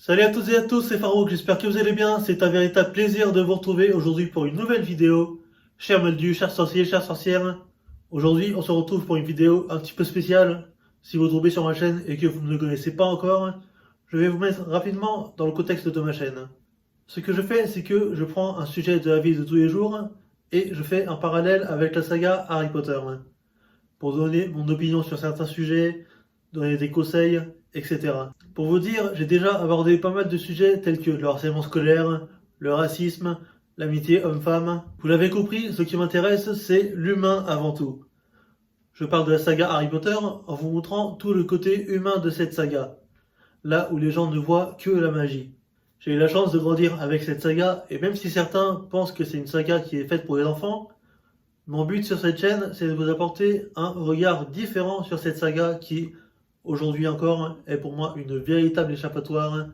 Salut à toutes et à tous, c'est Farouk, j'espère que vous allez bien. C'est un véritable plaisir de vous retrouver aujourd'hui pour une nouvelle vidéo. Chers moldus, chers sorciers, chères sorcières, aujourd'hui on se retrouve pour une vidéo un petit peu spéciale. Si vous tombez sur ma chaîne et que vous ne me connaissez pas encore, je vais vous mettre rapidement dans le contexte de ma chaîne. Ce que je fais, c'est que je prends un sujet de la vie de tous les jours et je fais un parallèle avec la saga Harry Potter pour donner mon opinion sur certains sujets, donner des conseils, etc. Pour vous dire, j'ai déjà abordé pas mal de sujets tels que le harcèlement scolaire, le racisme, l'amitié homme-femme. Vous l'avez compris, ce qui m'intéresse, c'est l'humain avant tout. Je parle de la saga Harry Potter en vous montrant tout le côté humain de cette saga, là où les gens ne voient que la magie. J'ai eu la chance de grandir avec cette saga, et même si certains pensent que c'est une saga qui est faite pour les enfants, mon but sur cette chaîne, c'est de vous apporter un regard différent sur cette saga qui, aujourd'hui encore, est pour moi une véritable échappatoire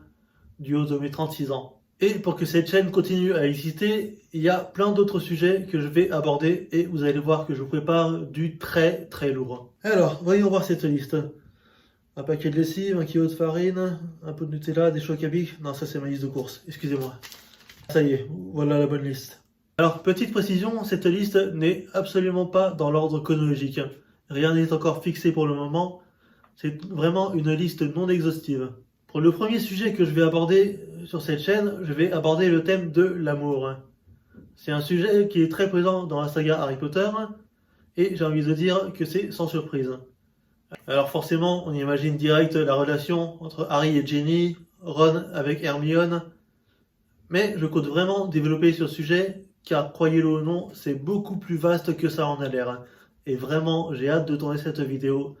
du haut de mes 36 ans. Et pour que cette chaîne continue à exister, il y a plein d'autres sujets que je vais aborder et vous allez voir que je vous prépare du très très lourd. Alors, voyons voir cette liste. Un paquet de lessive, 1 kg de farine, un peu de Nutella, des chocs à pic. Non, ça c'est ma liste de courses, excusez-moi. Ça y est, voilà la bonne liste. Alors, petite précision, cette liste n'est absolument pas dans l'ordre chronologique. Rien n'est encore fixé pour le moment. C'est vraiment une liste non exhaustive. Pour le premier sujet que je vais aborder sur cette chaîne, je vais aborder le thème de l'amour. C'est un sujet qui est très présent dans la saga Harry Potter, et j'ai envie de dire que c'est sans surprise. Alors forcément, on imagine direct la relation entre Harry et Ginny, Ron avec Hermione, mais je compte vraiment développer ce sujet, car croyez-le ou non, c'est beaucoup plus vaste que ça en a l'air. Et vraiment, j'ai hâte de tourner cette vidéo,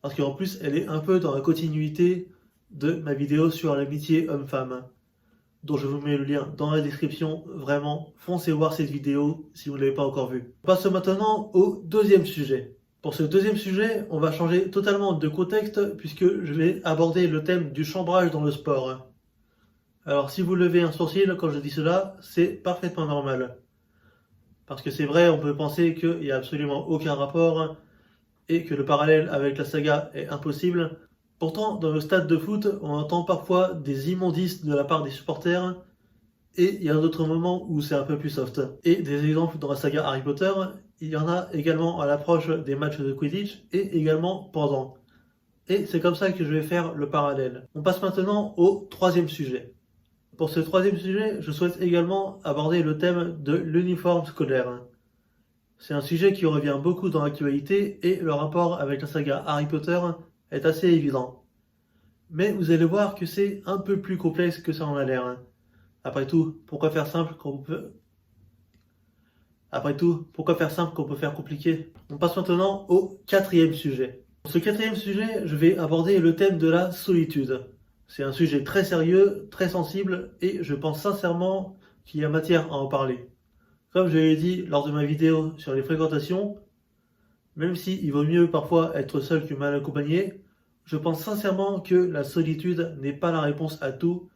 parce qu'en plus, elle est un peu dans la continuité de ma vidéo sur l'amitié homme-femme, dont je vous mets le lien dans la description. Vraiment, foncez voir cette vidéo si vous ne l'avez pas encore vue. On passe maintenant au deuxième sujet. Pour ce deuxième sujet, on va changer totalement de contexte, puisque je vais aborder le thème du chambrage dans le sport. Alors si vous levez un sourcil quand je dis cela, c'est parfaitement normal. Parce que c'est vrai, on peut penser qu'il n'y a absolument aucun rapport et que le parallèle avec la saga est impossible. Pourtant, dans le stade de foot, on entend parfois des immondices de la part des supporters et il y a d'autres moments où c'est un peu plus soft. Et des exemples dans la saga Harry Potter, il y en a également à l'approche des matchs de Quidditch et également pendant. Et c'est comme ça que je vais faire le parallèle. On passe maintenant au troisième sujet. Pour ce troisième sujet, je souhaite également aborder le thème de l'uniforme scolaire. C'est un sujet qui revient beaucoup dans l'actualité et le rapport avec la saga Harry Potter est assez évident. Mais vous allez voir que c'est un peu plus complexe que ça en a l'air. Après tout, pourquoi faire simple quand on peut... pourquoi faire simple qu'on peut faire compliqué? On passe maintenant au quatrième sujet. Pour ce quatrième sujet, je vais aborder le thème de la solitude. C'est un sujet très sérieux, très sensible, et je pense sincèrement qu'il y a matière à en parler. Comme je l'ai dit lors de ma vidéo sur les fréquentations, même s'il vaut mieux parfois être seul que mal accompagné, je pense sincèrement que la solitude n'est pas la réponse à tout,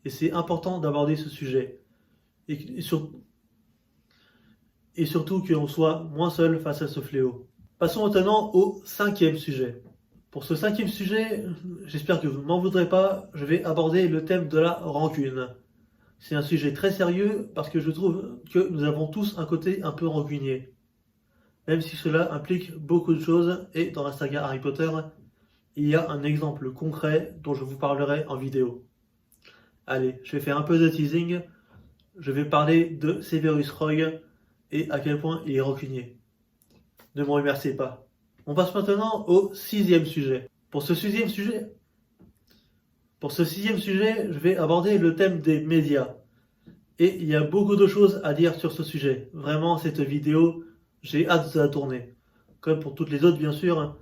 et c'est important d'aborder ce sujet. Et surtout que l'on soit moins seul face à ce fléau. Passons maintenant au cinquième sujet. Pour ce cinquième sujet, j'espère que vous ne m'en voudrez pas, je vais aborder le thème de la rancune. C'est un sujet très sérieux parce que je trouve que nous avons tous un côté un peu rancunier. Même si cela implique beaucoup de choses, et dans la saga Harry Potter, il y a un exemple concret dont je vous parlerai en vidéo. Allez, je vais faire un peu de teasing, je vais parler de Severus Rogue et à quel point il est rancunier. Ne me remerciez pas. On passe maintenant au sixième sujet. Pour ce sixième sujet, je vais aborder le thème des médias. Et il y a beaucoup de choses à dire sur ce sujet. Vraiment, cette vidéo, j'ai hâte de la tourner. Comme pour toutes les autres, bien sûr.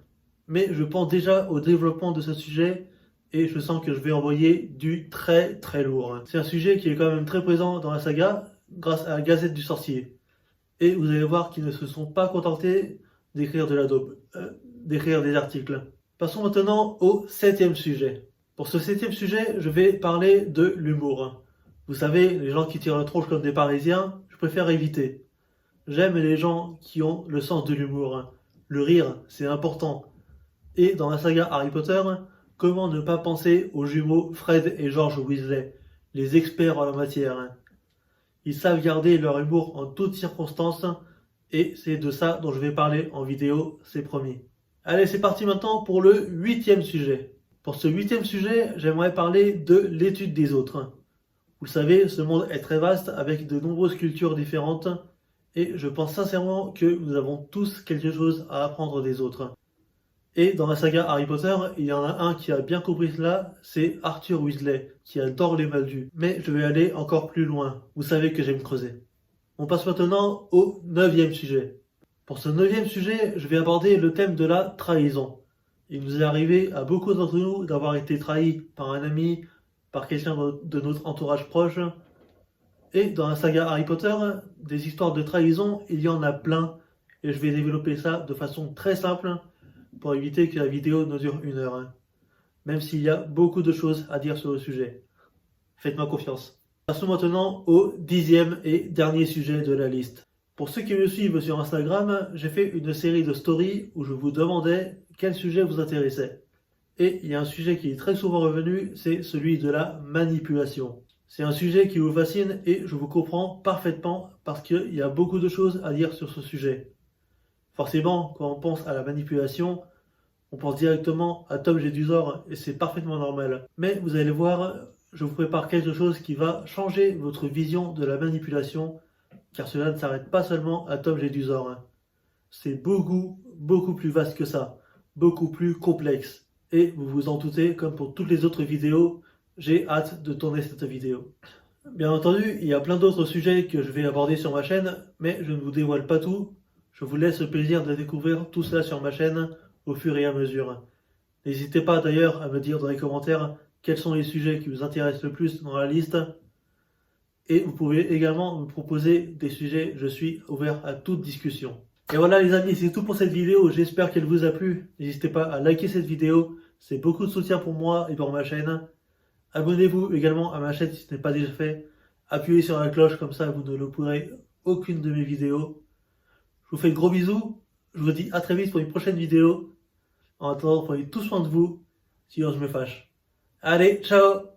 Mais je pense déjà au développement de ce sujet et je sens que je vais envoyer du très très lourd. C'est un sujet qui est quand même très présent dans la saga grâce à la Gazette du Sorcier. Et vous allez voir qu'ils ne se sont pas contentés d'écrire de la dope, d'écrire des articles. Passons maintenant au septième sujet. Pour ce septième sujet, je vais parler de l'humour. Vous savez, les gens qui tirent la tronche comme des Parisiens, je préfère éviter. J'aime les gens qui ont le sens de l'humour. Le rire, c'est important. Et dans la saga Harry Potter, Comment ne pas penser aux jumeaux Fred et George Weasley, les experts en la matière, hein. Ils savent garder leur humour en toutes circonstances, et c'est de ça dont je vais parler en vidéo, c'est promis. Allez, c'est parti maintenant pour le 8e sujet. Pour ce 8e sujet, j'aimerais parler de l'étude des autres. Vous le savez, ce monde est très vaste avec de nombreuses cultures différentes, et je pense sincèrement que nous avons tous quelque chose à apprendre des autres. Et dans la saga Harry Potter, il y en a un qui a bien compris cela, c'est Arthur Weasley, qui adore les Moldus. Mais je vais aller encore plus loin, vous savez que j'aime creuser. On passe maintenant au 9e sujet. Pour ce 9e sujet, je vais aborder le thème de la trahison. Il nous est arrivé à beaucoup d'entre nous d'avoir été trahis par un ami, par quelqu'un de notre entourage proche. Et dans la saga Harry Potter, des histoires de trahison, il y en a plein, et je vais développer ça de façon très simple, pour éviter que la vidéo ne dure 1 heure, hein. Même s'il y a beaucoup de choses à dire sur le sujet. Faites-moi confiance. Passons maintenant au 10e et dernier sujet de la liste. Pour ceux qui me suivent sur Instagram, j'ai fait une série de stories où je vous demandais quel sujet vous intéressait. Et il y a un sujet qui est très souvent revenu, c'est celui de la manipulation. C'est un sujet qui vous fascine et je vous comprends parfaitement parce qu'il y a beaucoup de choses à dire sur ce sujet. Forcément, quand on pense à la manipulation, on pense directement à Tom Jedusor et c'est parfaitement normal. Mais vous allez voir, je vous prépare quelque chose qui va changer votre vision de la manipulation, car cela ne s'arrête pas seulement à Tom Jedusor, hein. C'est beaucoup plus vaste que ça, beaucoup plus complexe. Et vous vous en doutez, comme pour toutes les autres vidéos, j'ai hâte de tourner cette vidéo. Bien entendu, il y a plein d'autres sujets que je vais aborder sur ma chaîne, mais je ne vous dévoile pas tout. Je vous laisse le plaisir de découvrir tout cela sur ma chaîne au fur et à mesure. N'hésitez pas d'ailleurs à me dire dans les commentaires quels sont les sujets qui vous intéressent le plus dans la liste. Et vous pouvez également me proposer des sujets, je suis ouvert à toute discussion. Et voilà les amis, c'est tout pour cette vidéo, j'espère qu'elle vous a plu. N'hésitez pas à liker cette vidéo, c'est beaucoup de soutien pour moi et pour ma chaîne. Abonnez-vous également à ma chaîne si ce n'est pas déjà fait. Appuyez sur la cloche, comme ça vous ne louperez aucune de mes vidéos. Je vous fais de gros bisous, je vous dis à très vite pour une prochaine vidéo. En attendant, prenez tout soin de vous, sinon je me fâche. Allez, ciao!